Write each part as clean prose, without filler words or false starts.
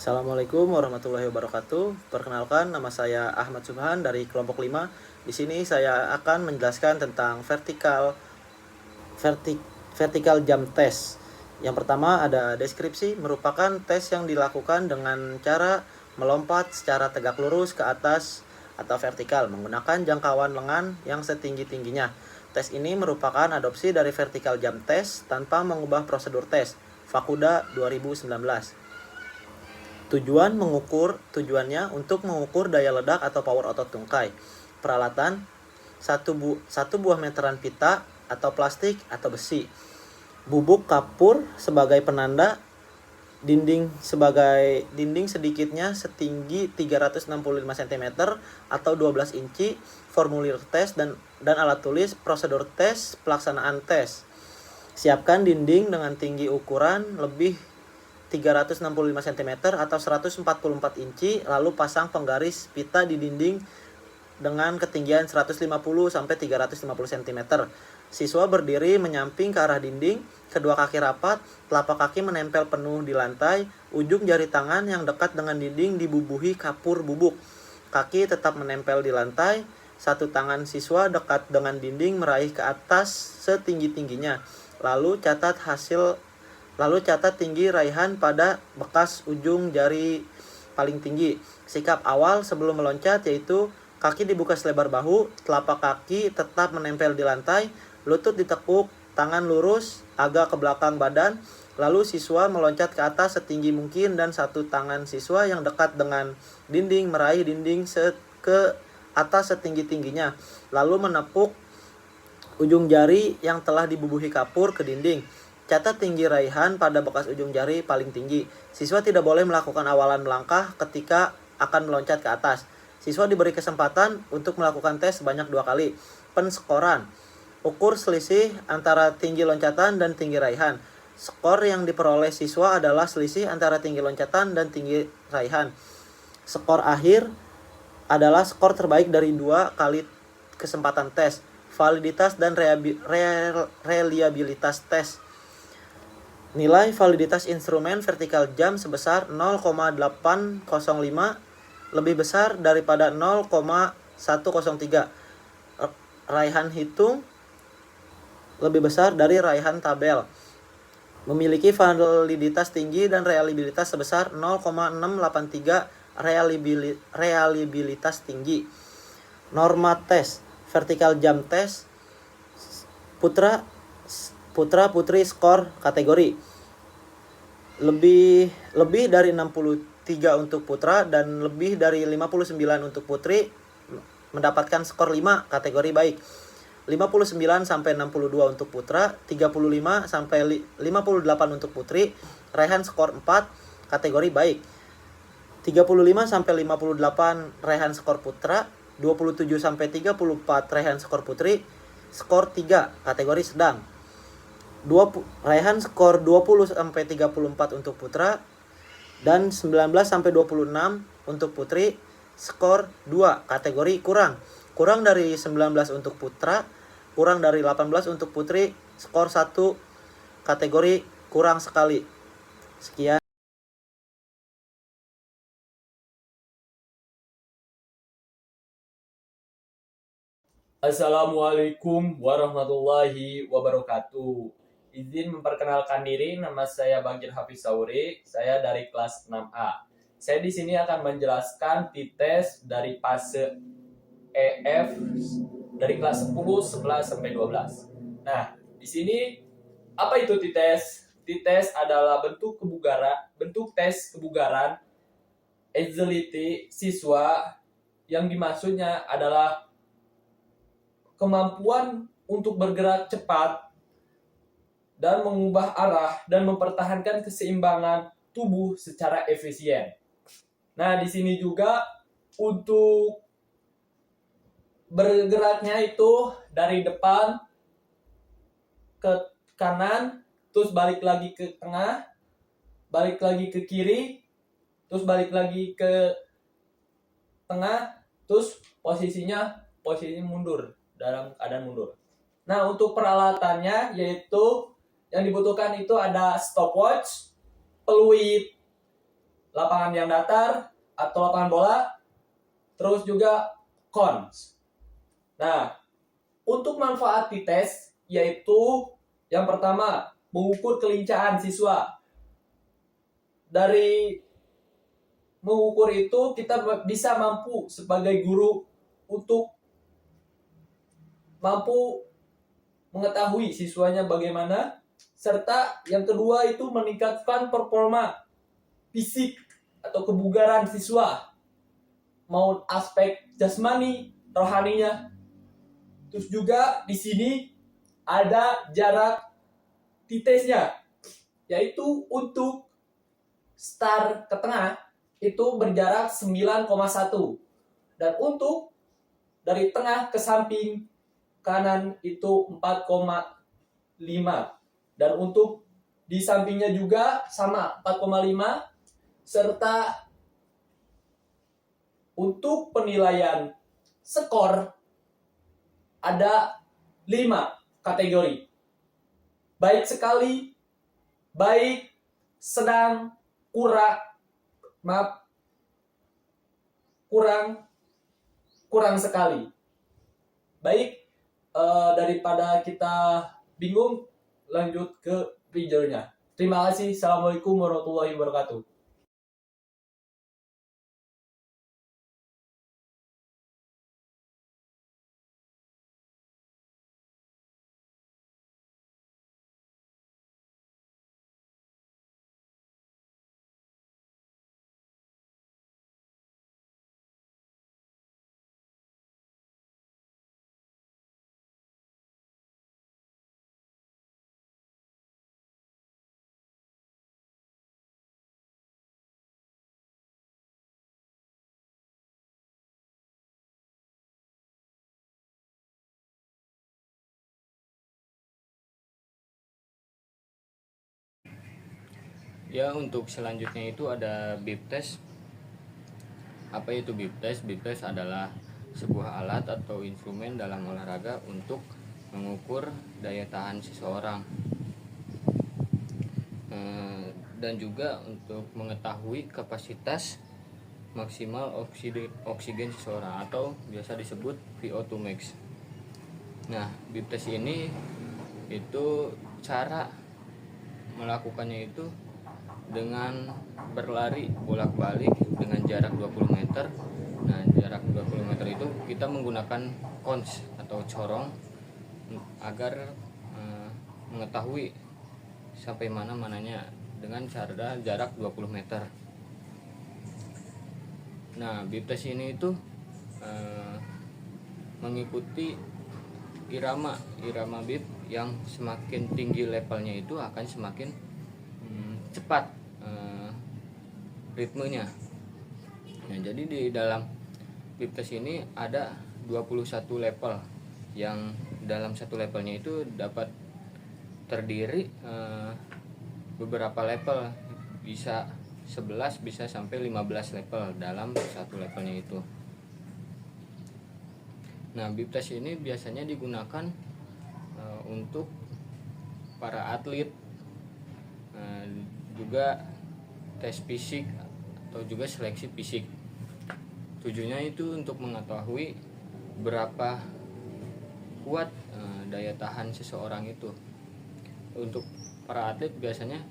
Assalamualaikum warahmatullahi wabarakatuh. Perkenalkan, nama saya Ahmad Subhan dari kelompok 5. Di sini saya akan menjelaskan tentang vertical jump test. Yang pertama ada deskripsi, merupakan tes yang dilakukan dengan cara melompat secara tegak lurus ke atas atau vertikal menggunakan jangkauan lengan yang setinggi-tingginya. Tes ini merupakan adopsi dari vertical jump test tanpa mengubah prosedur tes. Fakuda 2019. Tujuannya untuk mengukur daya ledak atau power otot tungkai. Peralatan satu buah meteran pita atau plastik atau besi. Bubuk kapur sebagai penanda, dinding sedikitnya setinggi 365 cm atau 12 inci, formulir tes dan alat tulis prosedur tes pelaksanaan tes. Siapkan dinding dengan tinggi ukuran lebih 365 cm atau 144 inci, lalu pasang penggaris pita di dinding dengan ketinggian 150 sampai 350 cm. Siswa berdiri menyamping ke arah dinding, kedua kaki rapat, telapak kaki menempel penuh di lantai, ujung jari tangan yang dekat dengan dinding dibubuhi kapur bubuk. Kaki tetap menempel di lantai, satu tangan siswa dekat dengan dinding meraih ke atas setinggi-tingginya. Lalu catat tinggi raihan pada bekas ujung jari paling tinggi. Sikap awal sebelum meloncat yaitu kaki dibuka selebar bahu, telapak kaki tetap menempel di lantai, lutut ditekuk, tangan lurus agak ke belakang badan. Lalu siswa meloncat ke atas setinggi mungkin dan satu tangan siswa yang dekat dengan dinding meraih dinding ke atas setinggi-tingginya. Lalu menepuk ujung jari yang telah dibubuhi kapur ke dinding. Catat tinggi raihan pada bekas ujung jari paling tinggi. Siswa tidak boleh melakukan awalan melangkah ketika akan meloncat ke atas. Siswa diberi kesempatan untuk melakukan tes sebanyak 2 kali. Penskoran. Ukur selisih antara tinggi loncatan dan tinggi raihan. Skor yang diperoleh siswa adalah selisih antara tinggi loncatan dan tinggi raihan. Skor akhir adalah skor terbaik dari 2 kali kesempatan tes. Validitas dan reliabilitas tes. Nilai validitas instrumen vertical jump sebesar 0,805 lebih besar daripada 0,103. Raihan hitung lebih besar dari raihan tabel. Memiliki validitas tinggi dan reliabilitas sebesar 0,683. Reliabilitas tinggi. Norma tes vertical jump test putra putri skor kategori lebih dari 63 untuk putra dan lebih dari 59 untuk putri mendapatkan skor 5 kategori baik. 59 sampai 62 untuk putra, 35 sampai 58 untuk putri, raihan skor 4 kategori baik. 35 sampai 58 raihan skor putra, 27 sampai 34 raihan skor putri, skor 3 kategori sedang. Raihan skor 20 sampai 34 untuk putra dan 19 sampai 26 untuk putri, skor 2 kategori kurang. Kurang dari 19 untuk putra, kurang dari 18 untuk putri, skor 1 kategori kurang sekali. Sekian. Assalamualaikum warahmatullahi wabarakatuh. Izin memperkenalkan diri, nama saya Bagir Hafiz Sauri, saya dari kelas 6A. Saya di sini akan menjelaskan tes dari fase EF dari kelas 10, 11 sampai 12. Nah, di sini apa itu tes? Tes adalah bentuk tes kebugaran agility siswa yang dimaksudnya adalah kemampuan untuk bergerak cepat dan mengubah arah dan mempertahankan keseimbangan tubuh secara efisien. Nah, di sini juga untuk bergeraknya itu dari depan ke kanan, terus balik lagi ke tengah, balik lagi ke kiri, terus balik lagi ke tengah, terus posisi mundur, dalam keadaan mundur. Nah, untuk peralatannya yaitu yang dibutuhkan itu ada stopwatch, peluit, lapangan yang datar atau lapangan bola, terus juga cons. Nah, untuk manfaat dites yaitu yang pertama, mengukur kelincahan siswa. Dari mengukur itu kita bisa mampu sebagai guru untuk mampu mengetahui siswanya bagaimana, serta yang kedua itu meningkatkan performa fisik atau kebugaran siswa, mau aspek jasmani, rohaninya. Terus juga di sini ada jarak titesnya, yaitu untuk start ke tengah itu berjarak 9,1 dan untuk dari tengah ke samping kanan itu 4,5 dan untuk di sampingnya juga sama 4,5 serta untuk penilaian skor ada 5 kategori. Baik sekali, baik, sedang, kurang sekali. Baik, daripada kita bingung, lanjut ke videonya. Terima kasih. Assalamualaikum warahmatullahi wabarakatuh. Ya, untuk selanjutnya itu ada bip test. Apa itu bip test? Bip test adalah sebuah alat atau instrumen dalam olahraga untuk mengukur daya tahan seseorang, dan juga untuk mengetahui kapasitas maksimal oksigen seseorang atau biasa disebut VO2 max. Nah, bip test ini itu cara melakukannya itu dengan berlari bolak-balik dengan jarak 20 meter. Nah, jarak 20 meter itu kita menggunakan cons atau corong agar mengetahui sampai mananya dengan cara jarak 20 meter. Nah, bip test ini itu mengikuti irama bip yang semakin tinggi levelnya itu akan semakin cepat ritmenya. Nah, jadi di dalam bip test ini ada 21 level yang dalam satu levelnya itu dapat terdiri beberapa level, bisa 11 bisa sampai 15 level dalam satu levelnya itu. Nah, bip test ini biasanya digunakan untuk para atlet, juga tes fisik atau juga seleksi fisik. Tujuannya itu untuk mengetahui berapa kuat daya tahan seseorang itu. Untuk para atlet biasanya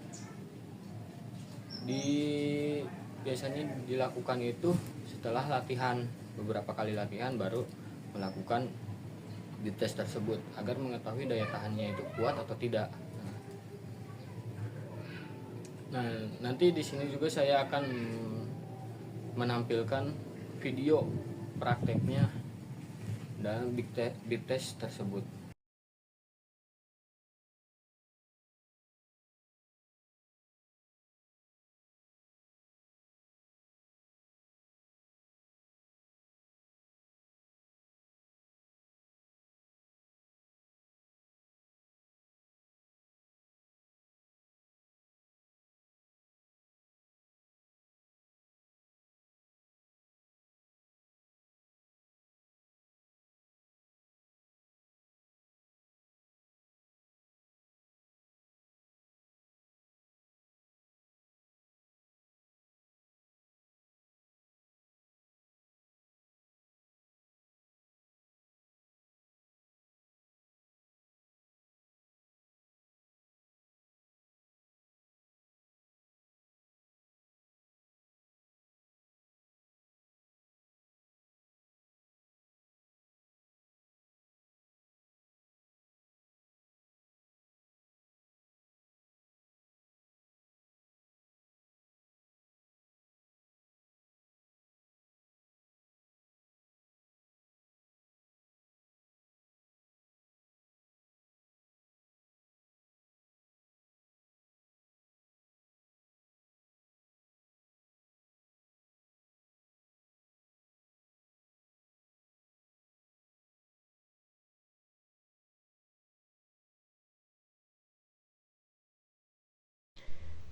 dilakukan itu setelah latihan, beberapa kali latihan baru melakukan bip test tersebut agar mengetahui daya tahannya itu kuat atau tidak. Nah, nanti di sini juga saya akan menampilkan video prakteknya dalam bip test tersebut.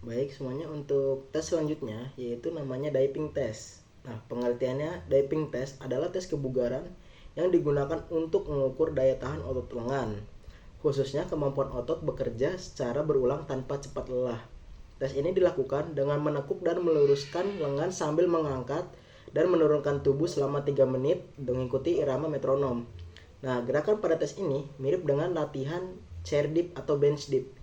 Baik, semuanya untuk tes selanjutnya yaitu namanya diving test. Nah, pengertiannya diving test adalah tes kebugaran yang digunakan untuk mengukur daya tahan otot lengan, khususnya kemampuan otot bekerja secara berulang tanpa cepat lelah. Tes ini dilakukan dengan menekuk dan meluruskan lengan sambil mengangkat dan menurunkan tubuh selama 3 menit mengikuti irama metronom. Nah, gerakan pada tes ini mirip dengan latihan chair dip atau bench dip.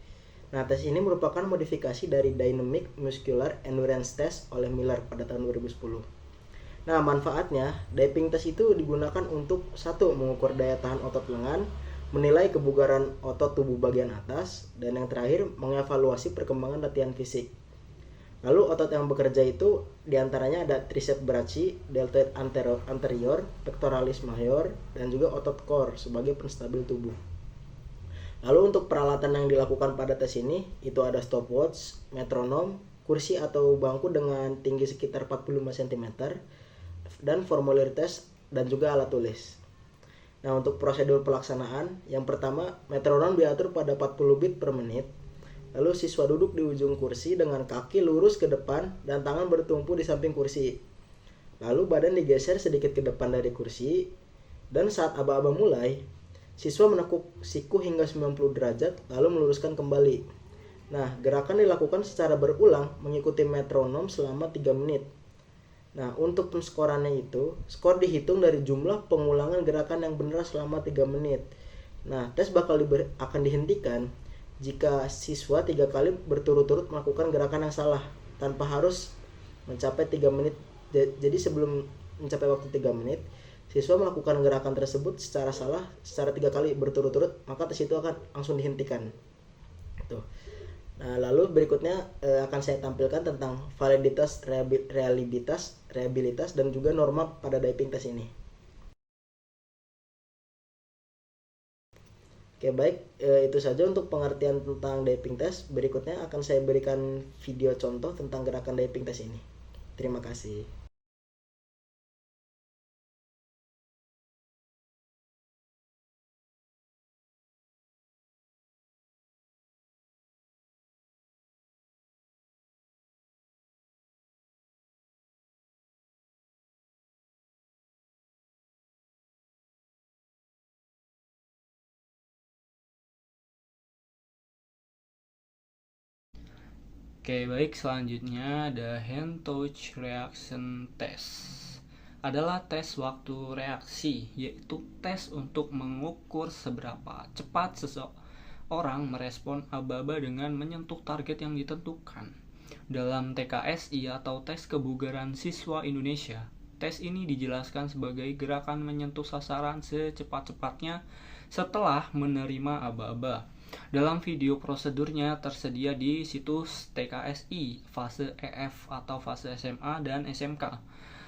Nah, tes ini merupakan modifikasi dari Dynamic Muscular Endurance Test oleh Miller pada tahun 2010. Nah, manfaatnya, diving test itu digunakan untuk satu, mengukur daya tahan otot lengan, menilai kebugaran otot tubuh bagian atas, dan yang terakhir, mengevaluasi perkembangan latihan fisik. Lalu otot yang bekerja itu diantaranya ada triceps brachii, deltoid anterior, pectoralis major, dan juga otot core sebagai penstabil tubuh. Lalu untuk peralatan yang dilakukan pada tes ini itu ada stopwatch, metronom, kursi atau bangku dengan tinggi sekitar 45 cm, dan formulir tes dan juga alat tulis. Nah, untuk prosedur pelaksanaan, yang pertama metronom diatur pada 40 beat per menit. Lalu siswa duduk di ujung kursi dengan kaki lurus ke depan dan tangan bertumpu di samping kursi. Lalu badan digeser sedikit ke depan dari kursi, dan saat aba-aba mulai, siswa menekuk siku hingga 90 derajat lalu meluruskan kembali. Nah, gerakan dilakukan secara berulang mengikuti metronom selama 3 menit. Nah, untuk penskorannya itu, skor dihitung dari jumlah pengulangan gerakan yang benar selama 3 menit. Nah, tes akan dihentikan jika siswa 3 kali berturut-turut melakukan gerakan yang salah tanpa harus mencapai 3 menit. Jadi sebelum mencapai waktu 3 menit, siswa melakukan gerakan tersebut secara salah secara 3 kali berturut-turut, maka tes itu akan langsung dihentikan. Tuh. Nah, lalu berikutnya akan saya tampilkan tentang validitas, reliabilitas, dan juga norma pada diving test ini. Oke, baik, itu saja untuk pengertian tentang diving test. Berikutnya akan saya berikan video contoh tentang gerakan diving test ini. Terima kasih. Oke, baik, selanjutnya ada hand touch reaction test. Adalah tes waktu reaksi, yaitu tes untuk mengukur seberapa cepat seseorang merespon aba-aba dengan menyentuh target yang ditentukan. Dalam TKSI atau tes kebugaran siswa Indonesia, tes ini dijelaskan sebagai gerakan menyentuh sasaran secepat-cepatnya setelah menerima aba-aba. Dalam video prosedurnya tersedia di situs TKSI, fase EF atau fase SMA dan SMK.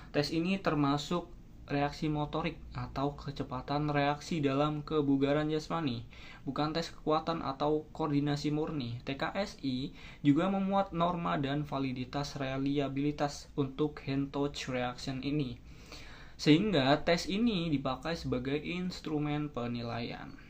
Tes ini termasuk reaksi motorik atau kecepatan reaksi dalam kebugaran jasmani, bukan tes kekuatan atau koordinasi murni. TKSI juga memuat norma dan validitas reliabilitas untuk hand touch reaction ini, sehingga tes ini dipakai sebagai instrumen penilaian.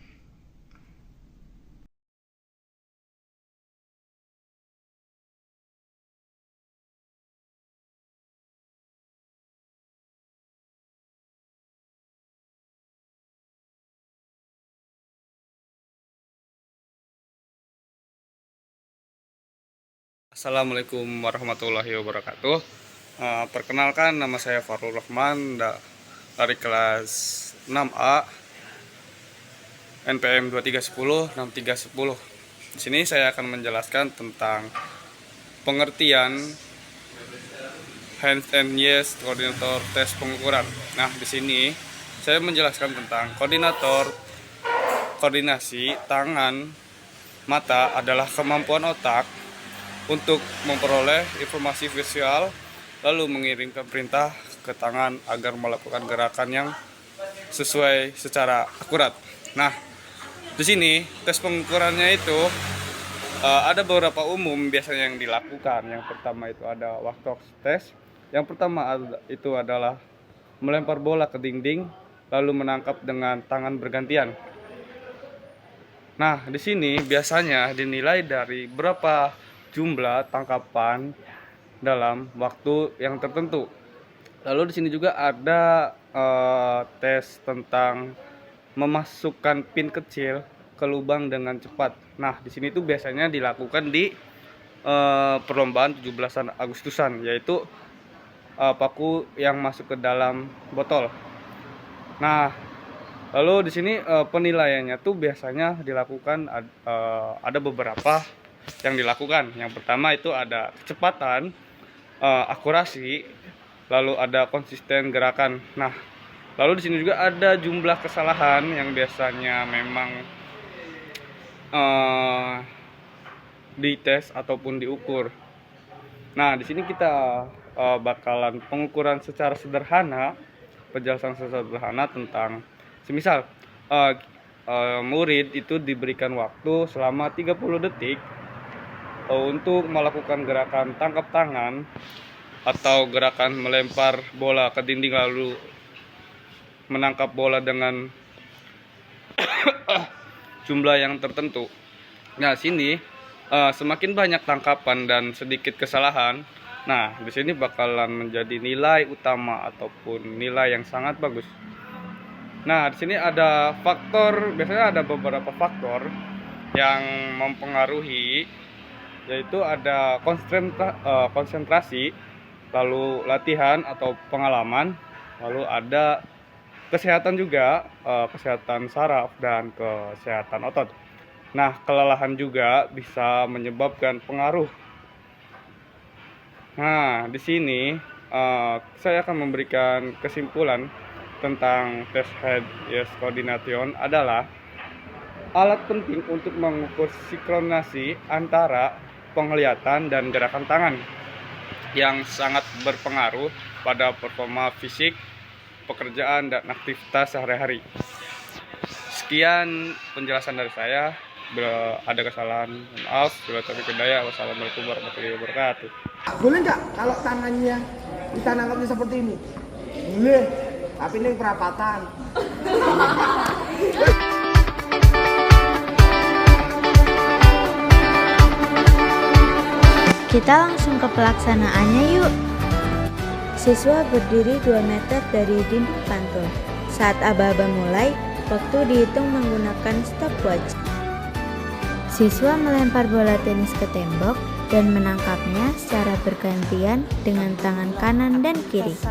Assalamualaikum warahmatullahi wabarakatuh. Perkenalkan, nama saya Farul Rahman dari kelas 6A NPM 2310 6310. Di sini saya akan menjelaskan tentang pengertian hand and yes koordinator tes pengukuran. Nah, di sini saya menjelaskan tentang koordinasi tangan mata adalah kemampuan otak untuk memperoleh informasi visual lalu mengirimkan perintah ke tangan agar melakukan gerakan yang sesuai secara akurat. Nah, di sini tes pengukurannya itu ada beberapa umum biasanya yang dilakukan. Yang pertama itu ada walk-talk test. Yang pertama itu adalah melempar bola ke dinding lalu menangkap dengan tangan bergantian. Nah, di sini biasanya dinilai dari berapa jumlah tangkapan dalam waktu yang tertentu. Lalu di sini juga ada tes tentang memasukkan pin kecil ke lubang dengan cepat. Nah, di sini tuh biasanya dilakukan di perlombaan 17-an Agustusan, yaitu paku yang masuk ke dalam botol. Nah, lalu di sini penilaiannya tuh biasanya dilakukan ada beberapa yang dilakukan. Yang pertama itu ada kecepatan, akurasi, lalu ada konsisten gerakan. Nah, lalu di sini juga ada jumlah kesalahan yang biasanya memang dites ataupun diukur. Nah, di sini kita bakalan pengukuran secara sederhana, penjelasan secara sederhana tentang semisal murid itu diberikan waktu selama 30 detik untuk melakukan gerakan tangkap tangan atau gerakan melempar bola ke dinding lalu menangkap bola dengan jumlah yang tertentu. Nah, sini semakin banyak tangkapan dan sedikit kesalahan, nah di sini bakalan menjadi nilai utama ataupun nilai yang sangat bagus. Nah, di sini ada faktor, biasanya ada beberapa faktor yang mempengaruhi, yaitu ada konsentrasi, lalu latihan atau pengalaman, lalu ada kesehatan juga, kesehatan saraf dan kesehatan otot. Nah, kelelahan juga bisa menyebabkan pengaruh. Nah, di sini saya akan memberikan kesimpulan tentang tes head yes coordination adalah alat penting untuk mengukur sinkronasi antara penglihatan dan gerakan tangan yang sangat berpengaruh pada performa fisik, pekerjaan, dan aktivitas sehari-hari. Sekian penjelasan dari saya. Bila ada kesalahan, maaf. Bila taufiq hidayah, wassalamualaikum warahmatullahi wabarakatuh. Boleh nggak kalau tangannya kita nangkapnya seperti ini? Boleh, tapi ini perapatan. Kita langsung ke pelaksanaannya yuk. Siswa berdiri 2 meter dari dinding pantul. Saat aba-aba mulai, waktu dihitung menggunakan stopwatch. Siswa melempar bola tenis ke tembok dan menangkapnya secara bergantian dengan tangan kanan dan kiri.